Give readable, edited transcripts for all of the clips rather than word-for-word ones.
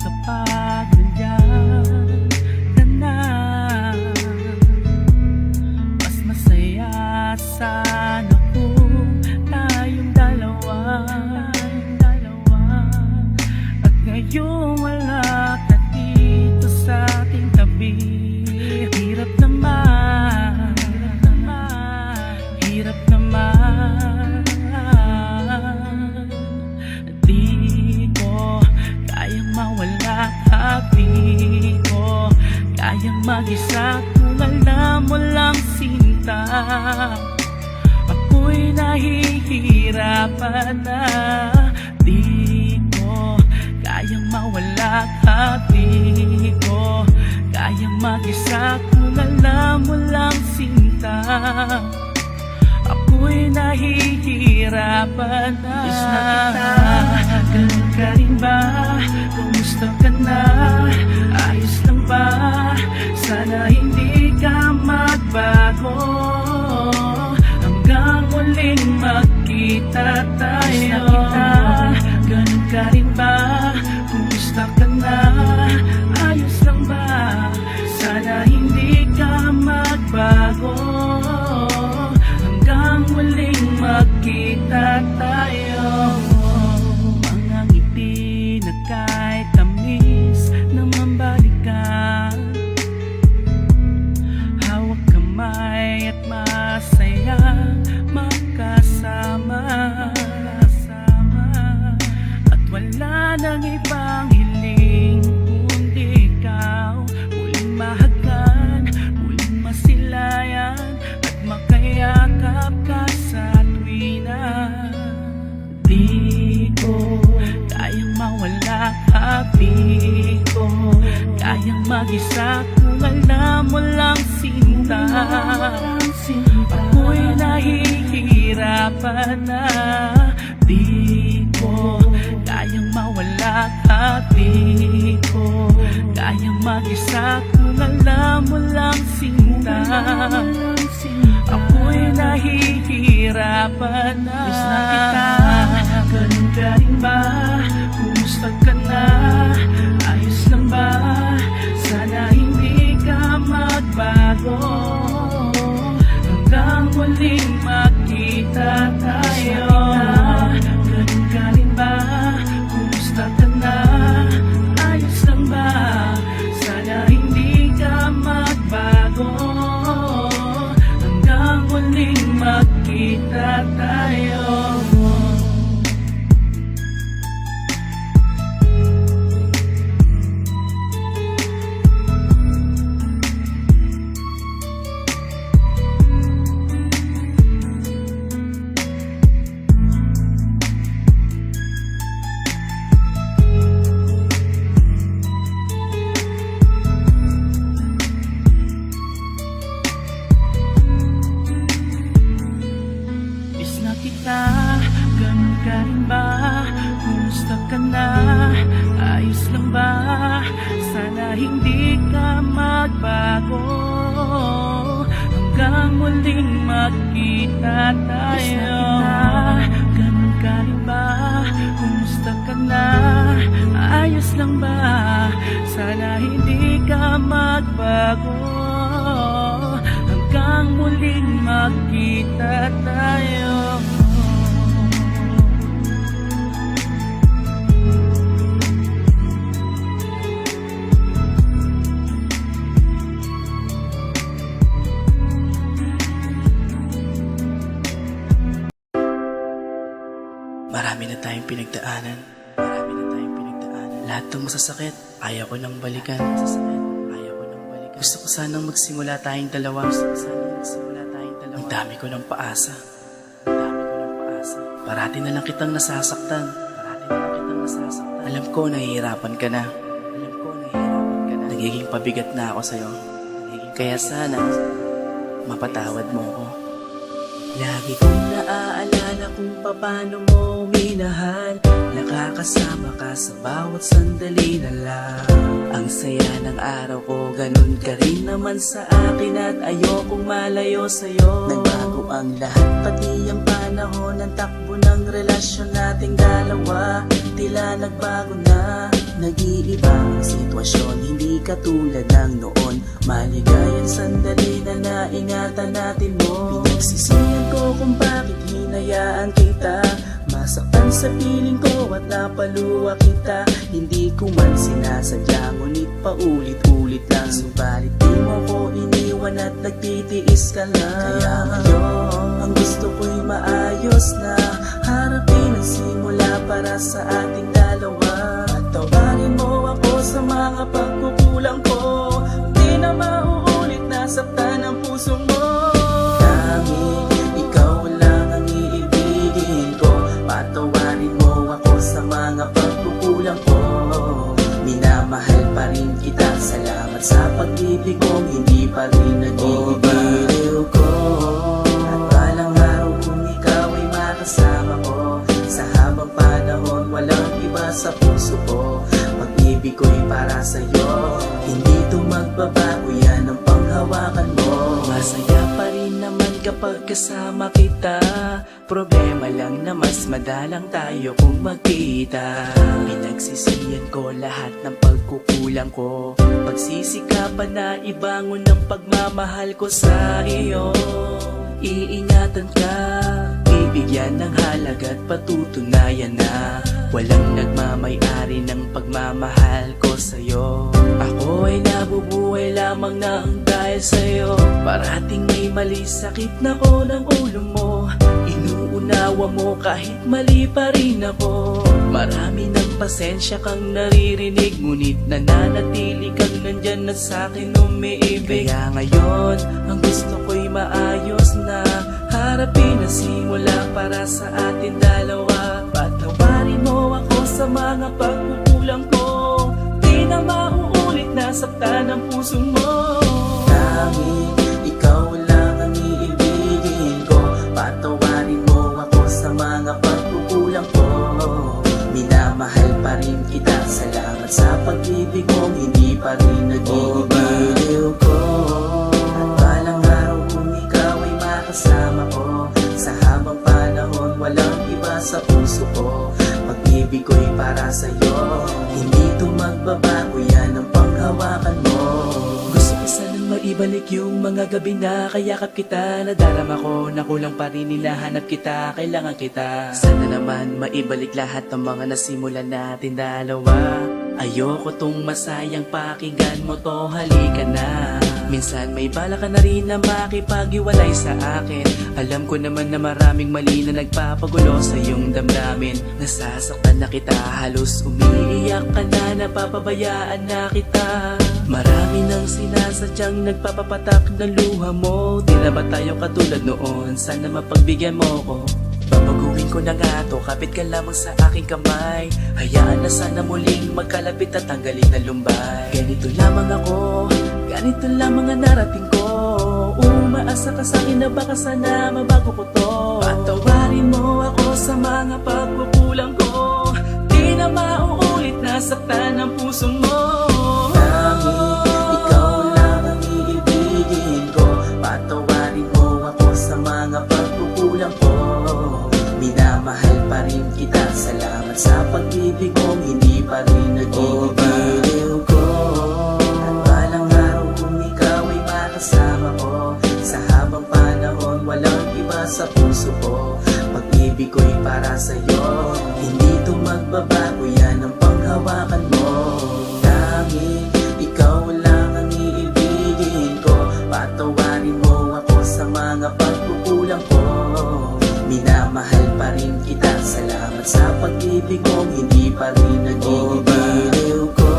kapag nandiyan ka na, mas masaya sana kung tayong dalawa. At ngayong wala ka dito sa ating tabi, hirap naman, hirap naman. Di ko kayang mawala ka, di ko kayang mag-isa kung alam mo lang sinta. Ako'y nahihirapan na, di ko kayang mawala ka, di ko kayang mag-isa kung alam mo lang sinta. Ako'y nahihirapan na. Miss na kita, ganun ka rin ba? Kumusta ka na? Ayos lang ba? Sana hindi ka magbago, hanggang muling magkita tayo. Miss na kita, ganun ka rin ba? Kumusta ka na? Ayos lang ba? Sana hindi ka magbago, hanggang muling magkita tayo. Mga ngiti na kahit tamis naman balikan, hawak kamay at masaya magkasama. At wala nang ibang hiling kundi ikaw, muling mahagan, muling masilayan, at makayakap ka sa tuwina. Di ko kayang mawala ka, di ko kayang mag-isa kung alam mo lang sinta. Ako'y nahihirapan na, di ko kayang mawala ka, di ko kayang mag-isa kung alam mo lang sinta. Ako'y nahihirapan na. Miss na kita, ganun ka rin ba? Kumusta ka na? Ayos lang ba? Sana hindi ka magbago, hanggang muling magkita tayo. Ganun ka rin ba? Kumusta ka na? Ayos lang ba? Sana hindi ka magbago, hanggang muling magkita tayo. Ganun ka rin ba? Kumusta ka na? Ayos lang ba? Sana hindi ka magbago, hanggang muling magkita tayo. Ganun ka rin ba? Kumusta ka na? Ayos lang ba? Sana hindi ka magbago, hanggang muling magkita tayo. Marami na tayong pinagdaanan, lahat ng masasakit, ayaw ko nang balikan. Gusto ko sanang magsimula tayong dalawa. Ang dami ko ng paasa. Parati na lang kitang nasasaktan. Alam ko nahihirapan ka na. Nagiging pabigat na ako sa'yo. Kaya sana mapatawad mo ko. Lagi kong naaalala kung paano mo minahal. Nakakasama ka sa bawat sandali na lang. Ang saya ng araw ko, ganun ka rin naman sa akin. At ayokong malayo sa'yo. Nagbago ang lahat, pati ang panahon ng takbo ng relasyon nating dalawa. Tila nagbago na Nag-iiba ang sitwasyon, hindi katulad ng noon. Maligayang sandali na naingatan natin mo. Pinagsisihan ko kung bakit hinayaan kita, masaktan sa piling ko at napaluwa kita. Hindi ko man sinasadya, ngunit paulit-ulit lang. Subalit di mo ko iniwan at nagtitiis ka lang. Kaya ngayon, ang gusto ko'y maayos na harapin ang simula para sa ating dalawa. At tawarin mo ako sa mga pagkukulang ko, di na mauulit na saktan ang puso mo. Tanging ikaw lang ang iibigin ko, patawarin mo ako sa mga pagkukulang ko. Minamahal pa rin kita, salamat sa pag-ibig kong hindi pa rin nag-iibigil ko. At balang araw kung ikaw ay makasama ko, sa habang panahon walang iba sa puso ko. Pag-ibig ko'y para sa'yo, hindi to magbabago, yan ang panghawakan mo. Masaya pa rin naman kapag kasama kita, problema lang na mas madalang tayo kung magkita. Pinagsisiyan ko lahat ng pagkukulang ko, pagsisikapan na ibangon ng pagmamahal ko sa iyo. Iingatan ka, bibigyan ng halaga at patutunayan na walang nagmamay-ari ng pagmamahal ko sa'yo. Ako ay nabubuhay lamang ng dahil sa'yo. Parating may mali, sakit na ko ng ulo mo. Inuunawa mo kahit mali pa rin ako. Marami ng pasensya kang naririnig, ngunit nananatili kang nandyan at sa'kin umiibig. Kaya ngayon, ang gusto ko'y maayos na harapin ang simula para sa atin dalawa. Patawarin mo ako sa mga pagkukulang ko, di na mauulit na saktan ang puso mo. Tanging ikaw lang ang iibigin ko, patawarin mo ako sa mga pagkukulang ko. Minamahal pa rin kita, salamat sa pag-ibig kong hindi pa rin nag-iibigil ko. At balang araw kung ikaw ay makasama ko, sa habang panahon walang iba sa puso ko. Pag-ibig ko'y para sa'yo, hindi to magbabago, yan ang panghawakan mo. Gusto ko sanang maibalik yung mga gabi na kayakap kita. Nadarama ko na kulang pa rin, hinahanap kita, kailangan kita. Sana naman maibalik lahat ng mga nasimulan natin dalawa. Ayoko tong masayang, pakinggan mo to, halika na. Minsan may bala ka na rin na makipag-iwalay sa akin. Alam ko naman na maraming mali na nagpapagulo sa iyong damdamin. Nasasaktan na kita, halos umiiyak ka na, napapabayaan na kita. Marami nang sinasadyang nagpapapatak ng luha mo. Di na ba tayo katulad noon? Sana mapagbigyan mo ko. Babaguhin ko na nga to, kapit ka lamang sa aking kamay. Hayaan na sana muling magkalapit at tanggalin na lumbay. Ganito lamang ako, ganito lamang ang narating ko. Umaasa ka sa'kin na baka sana mabago ko to. Patawarin mo ako sa mga pagkukulang ko, di na mauulit na saktan ang puso mo. Tanging ikaw lang ang iibigin ko, patawarin mo ako sa mga pagkukulang ko. Minamahal pa rin kita, salamat sa pag-ibig kong hindi pa rin nag-iibigil ko. At balang araw kung ikaw ay makasama ko, sa habang panahon walang iba sa puso ko. Pag-ibig ko'y para sa'yo, hindi to magbabago, yan ang panghawakan mo. Tanging ikaw lang ang iibigin ko, patawarin mo ako sa mga pagkukulang ko. Minamahal pa rin kita, salamat sa pag-ibig kong hindi pa rin nag-iibigil ko.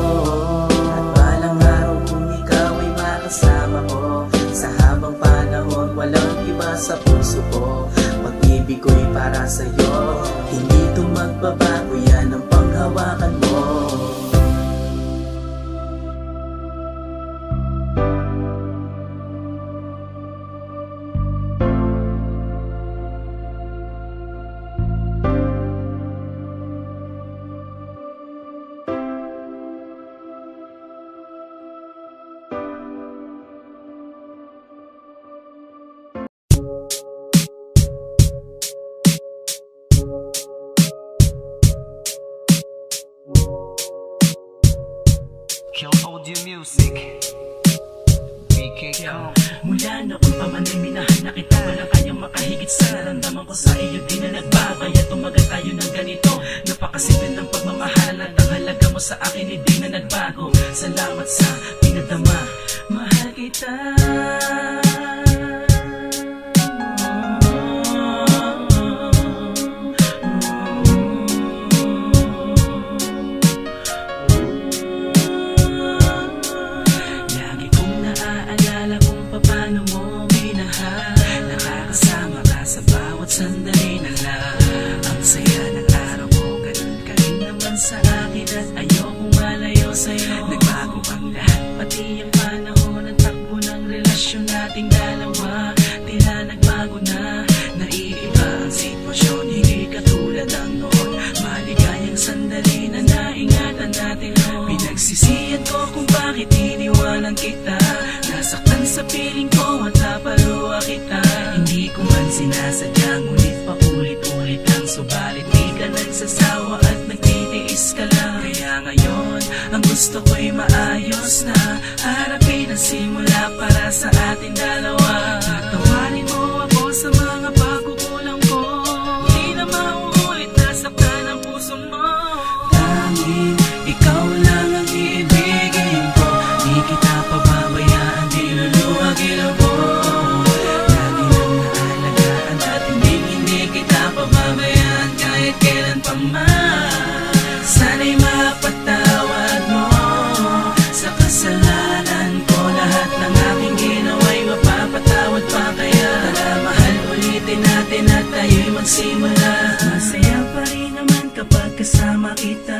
At balang araw kung ikaw ay makasama ko, sa habang panahon walang iba sa puso ko. Pag-ibig ko'y para sa'yo, hindi to magbabago, yan ang panghawakan mo. Audio Music BK Kong. Mula noon pa man ay minahan na kita, walang kanyang makahigit sa naramdaman ko sa iyo. Di na nagbago, kaya tumagal tayo ng ganito. Napakasimple ng pagmamahal at ang halaga mo sa akin hindi na nagbago. Salamat sa pinadama, mahal kita. Paano mo minahal, nakakasama ka sa bawat sandali na lang. Ang saya ng araw ko, ganun ka rin naman sa akin at ayokong malayo sa'yo. Nagbago ang lahat, pati ang panahon at takbo ng relasyon nating dalawa. Tila nagbago na, naiiba ang sitwasyon, hindi katulad ng noon. Maligayang sandali na naingatan natin noon. Pinagsisihan ko kung bakit iniwanan kita. Nasaktan sa piling ko at napaluwa kita. Hindi ko man sinasadya, ngunit paulit-ulit lang. Subalit di ka nagsasawa at nagtitiis ka lang. Kaya ngayon, ang gusto ko'y maayos na. Harapin ang simula para sa ating dalawa. Tatawarin mo ako sa mga pagkukulang ko. Di na mauulit, nasaktan ang puso mo. Tanging ikaw lang ang iibigin ko. Di kita pababayaan, di luluwag-ilaw mo. Lagi nang naalagaan at hindi kita pababayaan kahit kailan pa man. Sana'y mapatawad mo sa kasalanan ko. Lahat ng aking ginawa'y mapapatawad pa. Kaya tara mahal, ulitin natin at tayo'y magsimula. Masaya pa rin naman kapag kasama kita.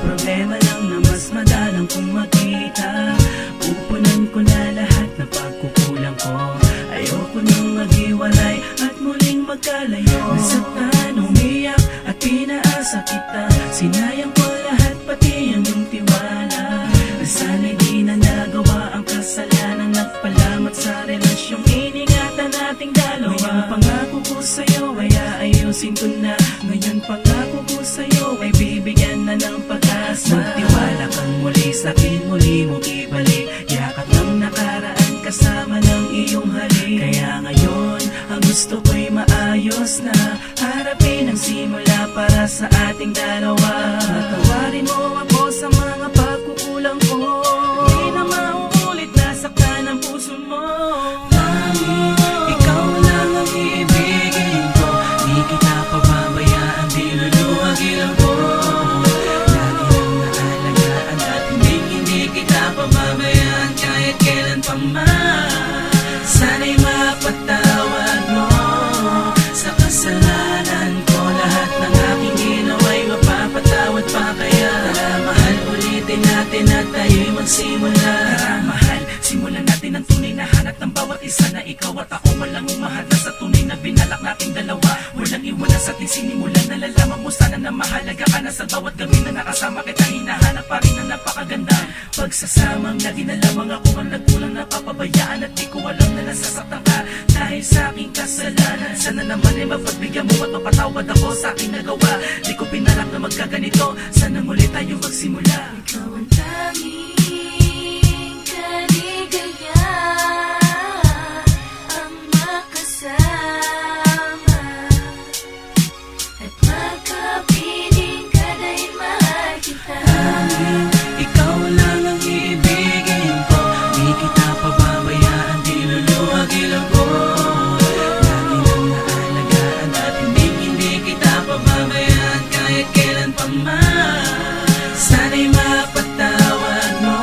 Problema lang na mas madalang kung makita. Pupunan ko na lahat na pagkukulang ko. Ayoko nang maghiwalay at muling magkalayo. Nasaktan, umiyak at pinaasa kita. Sinayang ko lahat pati ang iyong tiwala. Sana'y di na nagawa ang kasalanan. Nagpalamat sa relasyong iningatan nating dalawa. Ngayon pangako ko sa'yo ay aayusin ko na. Ngayon pangako ko sa'yo ay bibigyan na ng pag-asa. Magtiwala kang muli sa'kin, muli mong ibalik. Yakap ng nakaraan kasama ng iyong halik. Kaya ngayon, ang gusto ko'y maayos na. Harapin ang simula para sa ating dalawa. Patawarin mo ako sa mga pagkukulang ko. Di na mauulit, nasaktan ang puso mo. Tanging ikaw lang ang ibigin ko. Di kita pababayaan, di luluwag-ilaw mo. Lagi nang naalagaan at hindi kita pababayaan kahit kailan pa man. Sana'y mapatawad mo sa kasalanan ko. Lahat ng aking ginawa'y mapapatawad pa. Kaya tara mahal, ulitin natin at tayo'y magsimula. Tara mahal, simulan natin ang tunay na hanap ng bawat isa. Na ikaw at ako walang umahada sa tunay na binalak nating dalawa. Walang iwanan sa ating sinimulan. Nalalaman mo sana na mahalaga ka na sa bawat gabi na nakasama kita. Hinahanap pa rin na napakaganda. Pagsasamang lagi na lamang ako ang nagkulang, napapabayaan at di ko alam na nasasaktan ka dahil sa aking kasalanan. Sana naman ay mapagbigyan mo at mapatawad ako sa aking nagawa. Di ko pinalak na magkaganito. Sana muli tayo magsimula. Ikaw ang tanging kaligaya, ang makasama at magkapiling ka dahil mahal kita. Tanging ikaw lang ang iibigin ko. Di kita pababayaan, di luluwag-ilaw mo. Lagi nang naalagaan at hindi kita pababayaan kahit kailan pa man. Sana'y mapatawad mo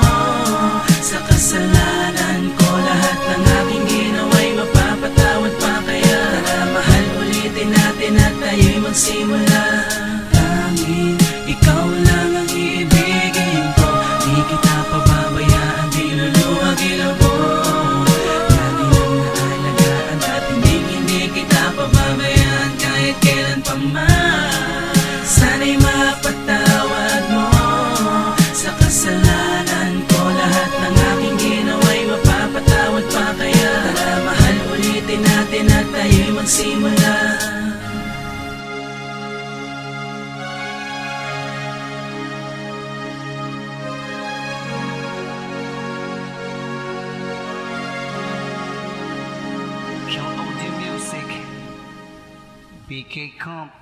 sa kasalanan ko. Lahat ng aking ginawa'y mapapatawad pa. Kaya tara mahal, ulitin natin at tayo'y magsimula. Tanging ikaw lang ang iibigin ko. Di kita pababayaan, di luluwag-ilaw mo. Lagi nang naalagaan at hindi kita pababayaan kahit kailan pa man. Sana'y mapatawad mo sa kasalanan ko. Lahat ng aking ginawa'y mapapatawad pa. Kaya tara mahal, ulitin natin at tayo'y magsimula. BK Comp.